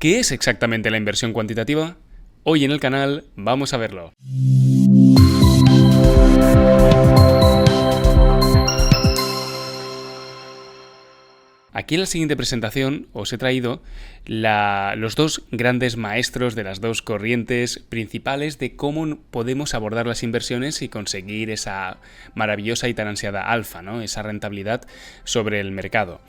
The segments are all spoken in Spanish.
¿Qué es exactamente la inversión cuantitativa? Hoy en el canal vamos a verlo. Aquí en la siguiente presentación os he traído los dos grandes maestros de las dos corrientes principales de cómo podemos abordar las inversiones y conseguir esa maravillosa y tan ansiada alfa, ¿no? Esa rentabilidad sobre el mercado.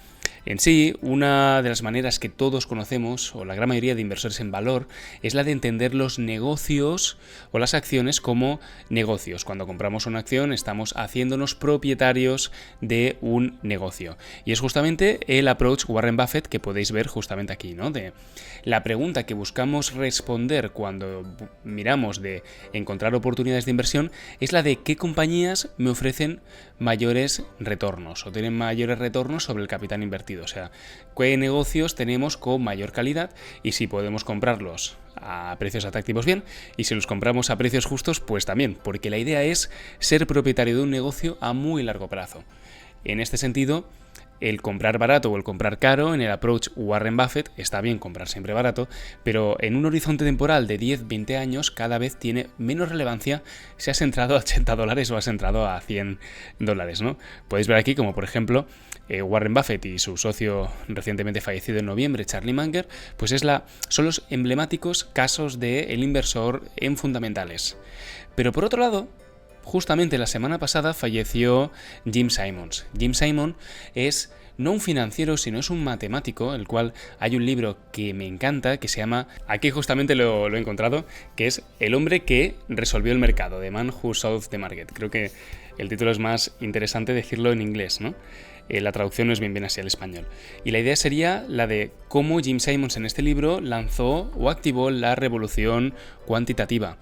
En sí, una de las maneras que todos conocemos, o la gran mayoría de inversores en valor, es la de entender los negocios o las acciones como negocios. Cuando compramos una acción estamos haciéndonos propietarios de un negocio. Y es justamente el approach Warren Buffett que podéis ver justamente aquí, ¿no? De la pregunta que buscamos responder cuando miramos de encontrar oportunidades de inversión es la de qué compañías me ofrecen mayores retornos o tienen mayores retornos sobre el capital invertido. O sea, qué negocios tenemos con mayor calidad y si podemos comprarlos a precios atractivos bien y si los compramos a precios justos pues también, porque la idea es ser propietario de un negocio a muy largo plazo. En este sentido, el comprar barato o el comprar caro en el approach Warren Buffett está bien comprar siempre barato, pero en un horizonte temporal de 10-20 años cada vez tiene menos relevancia si has entrado a $80 o has entrado a $100, ¿no? Podéis ver aquí como por ejemplo Warren Buffett y su socio recientemente fallecido en noviembre, Charlie Munger, pues son los emblemáticos casos del inversor en fundamentales. Pero por otro lado, justamente la semana pasada falleció Jim Simons. Jim Simons es no un financiero, sino es un matemático, el cual hay un libro que me encanta, que se llama, aquí justamente lo he encontrado, que es El hombre que resolvió el mercado, The Man Who Solved the Market. Creo que el título es más interesante decirlo en inglés, ¿no? La traducción no es bien así al español. Y la idea sería la de cómo Jim Simons en este libro lanzó o activó la revolución cuantitativa.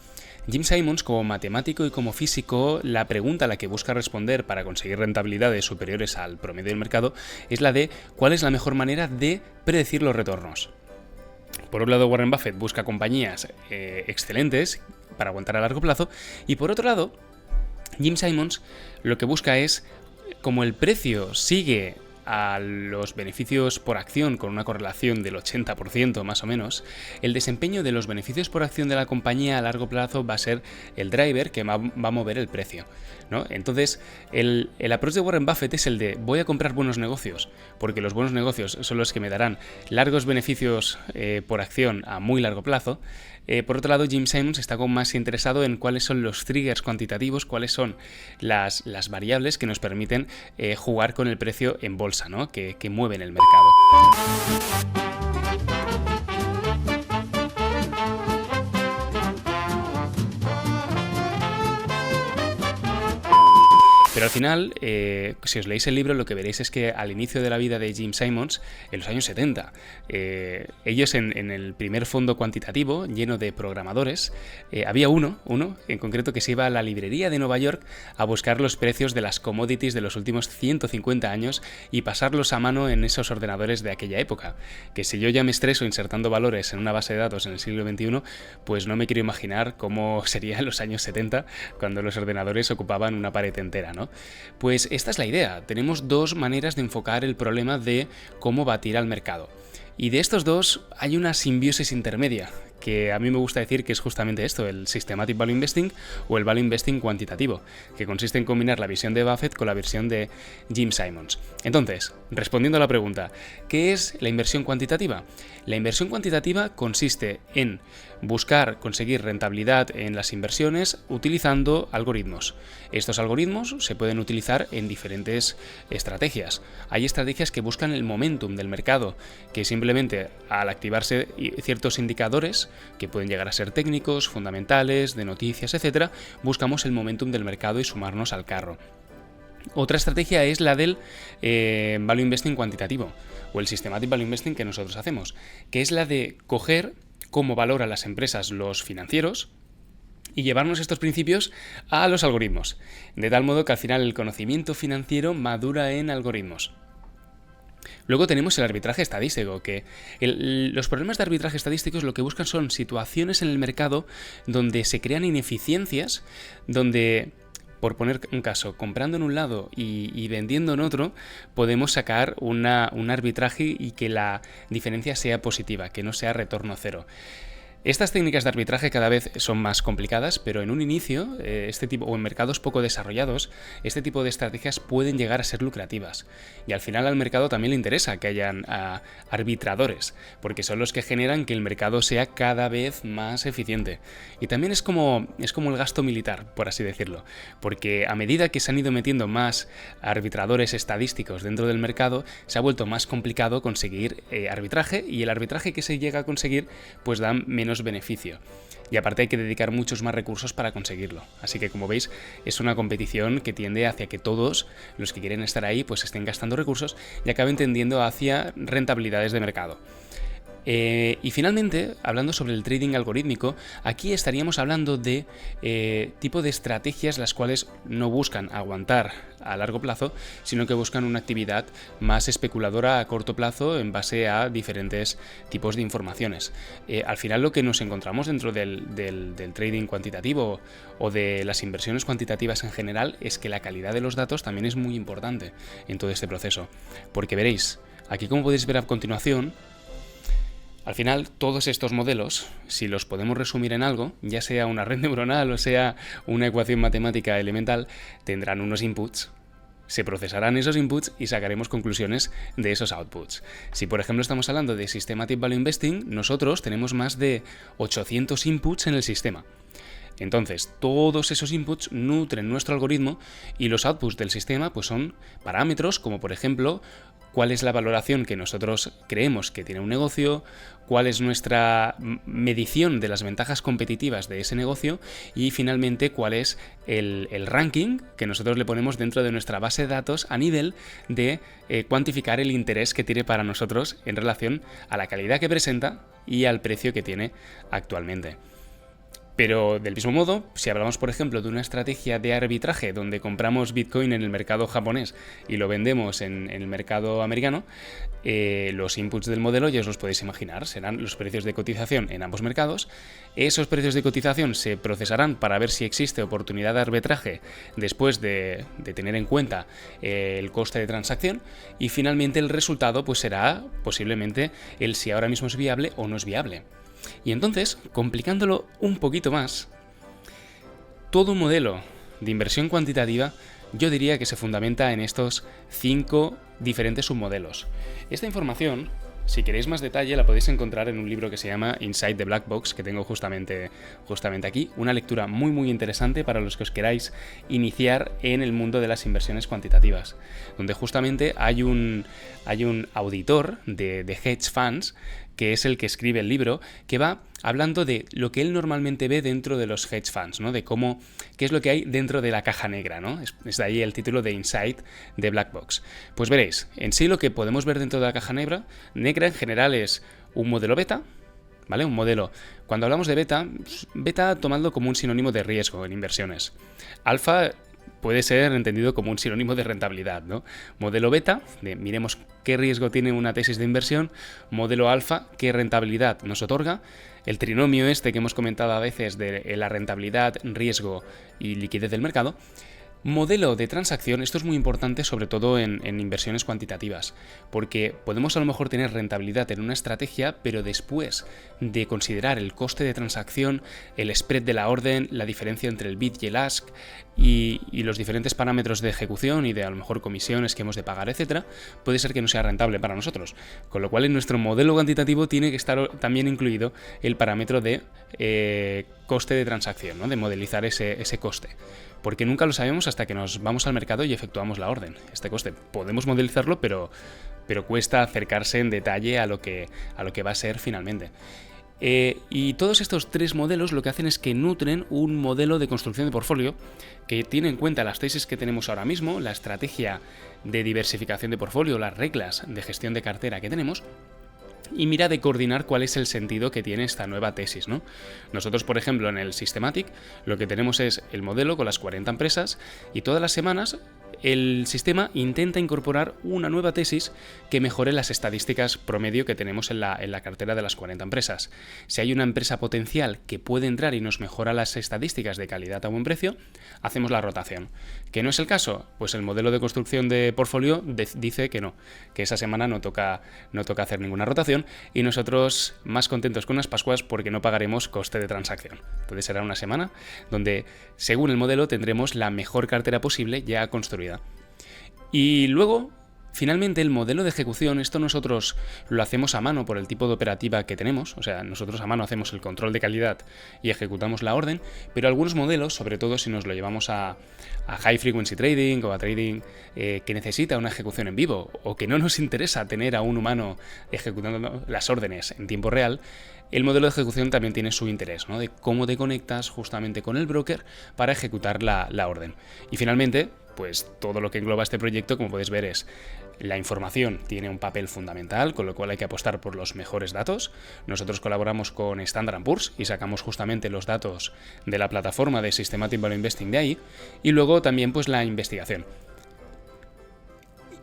Jim Simons, como matemático y como físico, la pregunta a la que busca responder para conseguir rentabilidades superiores al promedio del mercado es la de cuál es la mejor manera de predecir los retornos. Por un lado, Warren Buffett busca compañías excelentes para aguantar a largo plazo y por otro lado, Jim Simons lo que busca es, como el precio sigue a los beneficios por acción con una correlación del 80% más o menos, el desempeño de los beneficios por acción de la compañía a largo plazo va a ser el driver que va a mover el precio, ¿no? Entonces, el approach de Warren Buffett es el de voy a comprar buenos negocios, porque los buenos negocios son los que me darán largos beneficios por acción a muy largo plazo. Por otro lado, Jim Simons está más interesado en cuáles son los triggers cuantitativos, cuáles son las variables que nos permiten jugar con el precio en bolsa, ¿no? que mueven el mercado. Pero al final, si os leéis el libro, lo que veréis es que al inicio de la vida de Jim Simons, en los años 70, ellos en el primer fondo cuantitativo, lleno de programadores, había uno en concreto que se iba a la librería de Nueva York a buscar los precios de las commodities de los últimos 150 años y pasarlos a mano en esos ordenadores de aquella época. Que si yo ya me estreso insertando valores en una base de datos en el siglo XXI, pues no me quiero imaginar cómo sería en los años 70 cuando los ordenadores ocupaban una pared entera, ¿no? Pues esta es la idea. Tenemos dos maneras de enfocar el problema de cómo batir al mercado. Y de estos dos hay una simbiosis intermedia, que a mí me gusta decir que es justamente esto, el Systematic Value Investing o el Value Investing cuantitativo, que consiste en combinar la visión de Buffett con la visión de Jim Simons. Entonces, respondiendo a la pregunta, ¿qué es la inversión cuantitativa? La inversión cuantitativa consiste en buscar conseguir rentabilidad en las inversiones utilizando algoritmos. Estos algoritmos se pueden utilizar en diferentes estrategias. Hay estrategias que buscan el momentum del mercado, que simplemente al activarse ciertos indicadores, que pueden llegar a ser técnicos, fundamentales, de noticias, etc., buscamos el momentum del mercado y sumarnos al carro. Otra estrategia es la del Value Investing cuantitativo o el Systematic Value Investing que nosotros hacemos, que es la de coger cómo valoran las empresas los financieros y llevarnos estos principios a los algoritmos, de tal modo que al final el conocimiento financiero madura en algoritmos. Luego tenemos el arbitraje estadístico, que los problemas de arbitraje estadísticos lo que buscan son situaciones en el mercado donde se crean ineficiencias, donde por poner un caso, comprando en un lado y vendiendo en otro, podemos sacar un arbitraje y que la diferencia sea positiva, que no sea retorno cero. Estas técnicas de arbitraje cada vez son más complicadas, pero en un inicio, o en mercados poco desarrollados, este tipo de estrategias pueden llegar a ser lucrativas. Y al final al mercado también le interesa que hayan arbitradores, porque son los que generan que el mercado sea cada vez más eficiente. Y también es como el gasto militar, por así decirlo, porque a medida que se han ido metiendo más arbitradores estadísticos dentro del mercado, se ha vuelto más complicado conseguir arbitraje, y el arbitraje que se llega a conseguir pues da menos beneficio. Y aparte hay que dedicar muchos más recursos para conseguirlo. Así que, como veis, es una competición que tiende hacia que todos los que quieren estar ahí pues estén gastando recursos y acaben tendiendo hacia rentabilidades de mercado. Y finalmente, hablando sobre el trading algorítmico, aquí estaríamos hablando de tipo de estrategias las cuales no buscan aguantar a largo plazo, sino que buscan una actividad más especuladora a corto plazo en base a diferentes tipos de informaciones. Al final lo que nos encontramos dentro del trading cuantitativo o de las inversiones cuantitativas en general es que la calidad de los datos también es muy importante en todo este proceso, porque veréis, aquí como podéis ver a continuación, al final, todos estos modelos, si los podemos resumir en algo, ya sea una red neuronal o sea una ecuación matemática elemental, tendrán unos inputs. Se procesarán esos inputs y sacaremos conclusiones de esos outputs. Si por ejemplo estamos hablando de Systematic Value Investing, nosotros tenemos más de 800 inputs en el sistema. Entonces, todos esos inputs nutren nuestro algoritmo y los outputs del sistema pues son parámetros como por ejemplo cuál es la valoración que nosotros creemos que tiene un negocio, cuál es nuestra medición de las ventajas competitivas de ese negocio y finalmente cuál es el ranking que nosotros le ponemos dentro de nuestra base de datos a nivel de cuantificar el interés que tiene para nosotros en relación a la calidad que presenta y al precio que tiene actualmente. Pero del mismo modo, si hablamos por ejemplo de una estrategia de arbitraje donde compramos Bitcoin en el mercado japonés y lo vendemos en el mercado americano, los inputs del modelo ya os los podéis imaginar, serán los precios de cotización en ambos mercados. Esos precios de cotización se procesarán para ver si existe oportunidad de arbitraje después de tener en cuenta el coste de transacción y finalmente el resultado pues será posiblemente el si ahora mismo es viable o no es viable. Y entonces, complicándolo un poquito más, todo un modelo de inversión cuantitativa yo diría que se fundamenta en estos 5 diferentes submodelos. Esta información, si queréis más detalle, la podéis encontrar en un libro que se llama Inside the Black Box, que tengo justamente aquí. Una lectura muy interesante para los que os queráis iniciar en el mundo de las inversiones cuantitativas, donde justamente hay un auditor de hedge funds que es el que escribe el libro, que va hablando de lo que él normalmente ve dentro de los hedge funds, ¿no? De qué es lo que hay dentro de la caja negra, ¿no? Es de ahí el título de Inside the Black Box. Pues veréis, en sí lo que podemos ver dentro de la caja negra en general es un modelo beta, ¿vale? Un modelo. Cuando hablamos de beta tomadlo como un sinónimo de riesgo en inversiones. Alfa puede ser entendido como un sinónimo de rentabilidad, ¿no? Modelo beta, miremos qué riesgo tiene una tesis de inversión. Modelo alfa, qué rentabilidad nos otorga. El trinomio este que hemos comentado a veces de la rentabilidad, riesgo y liquidez del mercado. Modelo de transacción, esto es muy importante sobre todo en inversiones cuantitativas, porque podemos a lo mejor tener rentabilidad en una estrategia, pero después de considerar el coste de transacción, el spread de la orden, la diferencia entre el bid y el ask y los diferentes parámetros de ejecución y de a lo mejor comisiones que hemos de pagar, etcétera, puede ser que no sea rentable para nosotros. Con lo cual en nuestro modelo cuantitativo tiene que estar también incluido el parámetro de coste de transacción, ¿no? De modelizar ese coste. Porque nunca lo sabemos hasta que nos vamos al mercado y efectuamos la orden. Este coste podemos modelizarlo, pero cuesta acercarse en detalle a lo que va a ser finalmente. Y todos estos 3 modelos lo que hacen es que nutren un modelo de construcción de portfolio que tiene en cuenta las tesis que tenemos ahora mismo, la estrategia de diversificación de portfolio, las reglas de gestión de cartera que tenemos, y mira de coordinar cuál es el sentido que tiene esta nueva tesis, ¿no? Nosotros, por ejemplo, en el Systematic lo que tenemos es el modelo con las 40 empresas y todas las semanas el sistema intenta incorporar una nueva tesis que mejore las estadísticas promedio que tenemos en la cartera de las 40 empresas. Si hay una empresa potencial que puede entrar y nos mejora las estadísticas de calidad a buen precio, hacemos la rotación. ¿Que no es el caso? Pues el modelo de construcción de portfolio dice que no, que esa semana no toca hacer ninguna rotación y nosotros más contentos con unas Pascuas porque no pagaremos coste de transacción. Entonces será una semana donde, según el modelo, tendremos la mejor cartera posible ya construida. Y luego, finalmente, el modelo de ejecución, esto nosotros lo hacemos a mano por el tipo de operativa que tenemos, o sea, nosotros a mano hacemos el control de calidad y ejecutamos la orden, pero algunos modelos, sobre todo si nos lo llevamos a high frequency trading o a trading que necesita una ejecución en vivo o que no nos interesa tener a un humano ejecutando las órdenes en tiempo real, el modelo de ejecución también tiene su interés, ¿no? De cómo te conectas justamente con el broker para ejecutar la orden. Y finalmente, pues todo lo que engloba este proyecto, como puedes ver, es la información tiene un papel fundamental, con lo cual hay que apostar por los mejores datos. Nosotros colaboramos con Standard & Poor's y sacamos justamente los datos de la plataforma de Systematic Value Investing de ahí. Y luego también pues la investigación.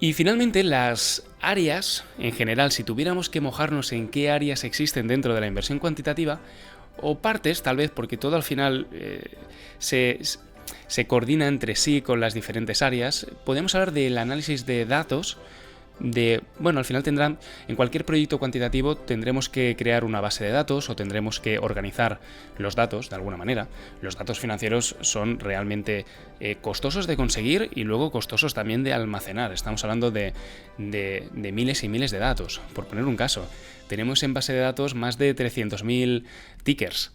Y finalmente las áreas, en general, si tuviéramos que mojarnos en qué áreas existen dentro de la inversión cuantitativa, o partes tal vez, porque todo al final se coordina entre sí con las diferentes áreas, podemos hablar del análisis de datos. Al final en cualquier proyecto cuantitativo tendremos que crear una base de datos o tendremos que organizar los datos de alguna manera. Los datos financieros son realmente costosos de conseguir y luego costosos también de almacenar. Estamos hablando de miles y miles de datos. Por poner un caso, tenemos en base de datos más de 300.000 tickers.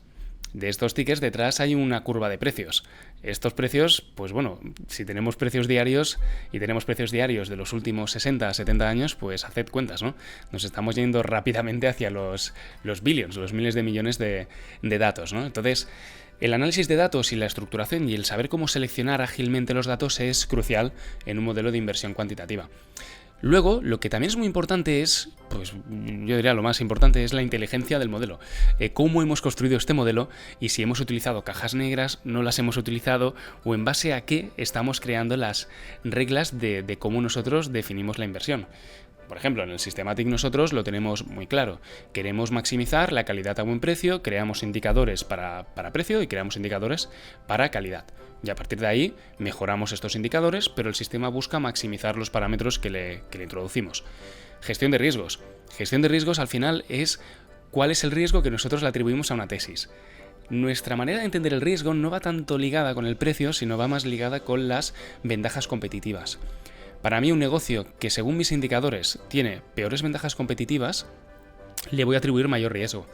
De estos tickets detrás hay una curva de precios. Estos precios, pues bueno, si tenemos precios diarios y tenemos precios diarios de los últimos 60, 70 años, pues haced cuentas, ¿no? Nos estamos yendo rápidamente hacia los billions, los miles de millones de datos, ¿no? Entonces, el análisis de datos y la estructuración y el saber cómo seleccionar ágilmente los datos es crucial en un modelo de inversión cuantitativa. Luego, lo que también es muy importante es, pues yo diría lo más importante, es la inteligencia del modelo. Cómo hemos construido este modelo y si hemos utilizado cajas negras, no las hemos utilizado o en base a qué estamos creando las reglas de cómo nosotros definimos la inversión. Por ejemplo, en el Systematic nosotros lo tenemos muy claro. Queremos maximizar la calidad a buen precio, creamos indicadores para precio y creamos indicadores para calidad. Y a partir de ahí mejoramos estos indicadores, pero el sistema busca maximizar los parámetros que le introducimos. Gestión de riesgos. Gestión de riesgos al final es cuál es el riesgo que nosotros le atribuimos a una tesis. Nuestra manera de entender el riesgo no va tanto ligada con el precio, sino va más ligada con las ventajas competitivas. Para mí, un negocio que según mis indicadores tiene peores ventajas competitivas, le voy a atribuir mayor riesgo.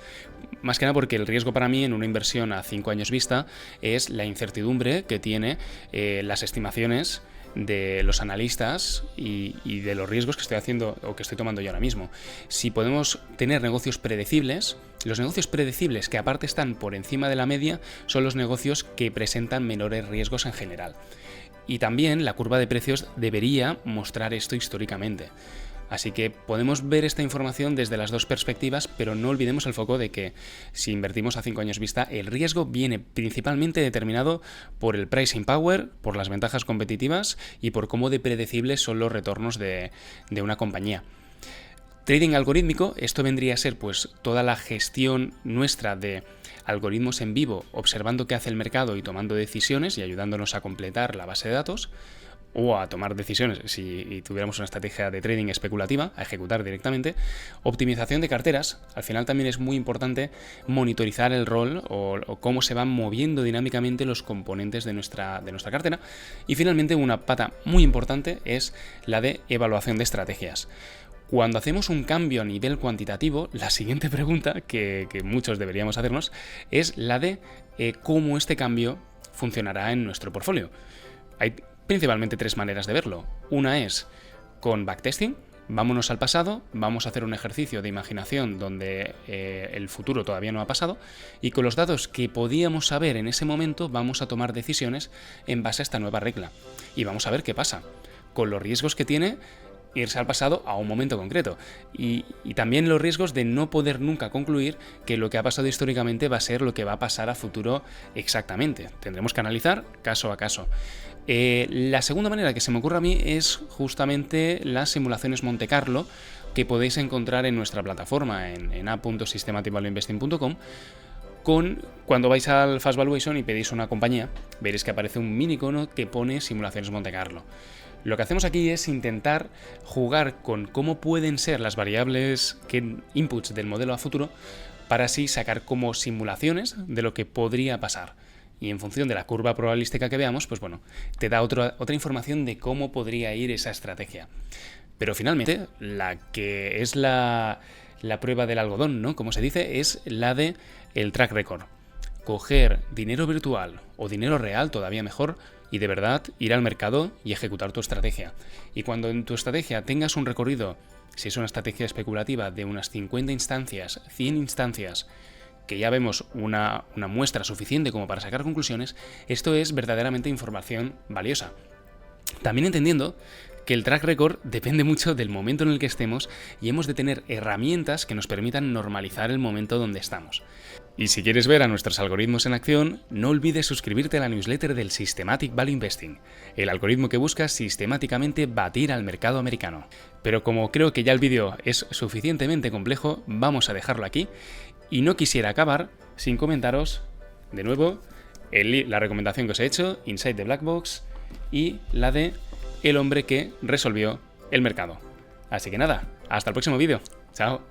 Más que nada porque el riesgo para mí en una inversión a 5 años vista es la incertidumbre que tiene las estimaciones de los analistas y de los riesgos que estoy haciendo o que estoy tomando yo ahora mismo. Si podemos tener negocios predecibles, los negocios predecibles que aparte están por encima de la media son los negocios que presentan menores riesgos en general. Y también la curva de precios debería mostrar esto históricamente. Así que podemos ver esta información desde las dos perspectivas, pero no olvidemos el foco de que si invertimos a 5 años vista, el riesgo viene principalmente determinado por el pricing power, por las ventajas competitivas y por cómo de predecibles son los retornos de una compañía. Trading algorítmico, esto vendría a ser pues toda la gestión nuestra de algoritmos en vivo, observando qué hace el mercado y tomando decisiones y ayudándonos a completar la base de datos o a tomar decisiones si tuviéramos una estrategia de trading especulativa, a ejecutar directamente. Optimización de carteras, al final también es muy importante monitorizar el rol o cómo se van moviendo dinámicamente los componentes de nuestra cartera. Y finalmente una pata muy importante es la de evaluación de estrategias. Cuando hacemos un cambio a nivel cuantitativo, la siguiente pregunta que muchos deberíamos hacernos es la de cómo este cambio funcionará en nuestro portfolio. Hay principalmente 3 maneras de verlo. Una es con backtesting. Vámonos al pasado, vamos a hacer un ejercicio de imaginación donde el futuro todavía no ha pasado y con los datos que podíamos saber en ese momento vamos a tomar decisiones en base a esta nueva regla. Y vamos a ver qué pasa con los riesgos que tiene irse al pasado a un momento concreto y también los riesgos de no poder nunca concluir que lo que ha pasado históricamente va a ser lo que va a pasar a futuro exactamente. Tendremos que analizar caso a caso. La segunda manera que se me ocurre a mí es justamente las simulaciones Monte Carlo que podéis encontrar en nuestra plataforma en app.systematicvalueinvesting.com. Cuando vais al Fast Valuation y pedís una compañía, veréis que aparece un mini icono que pone simulaciones Monte Carlo. Lo que hacemos aquí es intentar jugar con cómo pueden ser las variables inputs del modelo a futuro para así sacar como simulaciones de lo que podría pasar. Y en función de la curva probabilística que veamos, pues bueno, te da otra información de cómo podría ir esa estrategia. Pero finalmente, la que es la prueba del algodón, ¿no? Como se dice, es la de el track record. Coger dinero virtual o dinero real, todavía mejor, y de verdad ir al mercado y ejecutar tu estrategia. Y cuando en tu estrategia tengas un recorrido, si es una estrategia especulativa, de unas 50 instancias, 100 instancias, que ya vemos una muestra suficiente como para sacar conclusiones, esto es verdaderamente información valiosa. También entendiendo que el track record depende mucho del momento en el que estemos y hemos de tener herramientas que nos permitan normalizar el momento donde estamos. Y si quieres ver a nuestros algoritmos en acción, no olvides suscribirte a la newsletter del Systematic Value Investing, el algoritmo que busca sistemáticamente batir al mercado americano. Pero como creo que ya el vídeo es suficientemente complejo, vamos a dejarlo aquí y no quisiera acabar sin comentaros de nuevo la recomendación que os he hecho, Inside the Black Box, y la de el hombre que resolvió el mercado. Así que nada, hasta el próximo vídeo. Chao.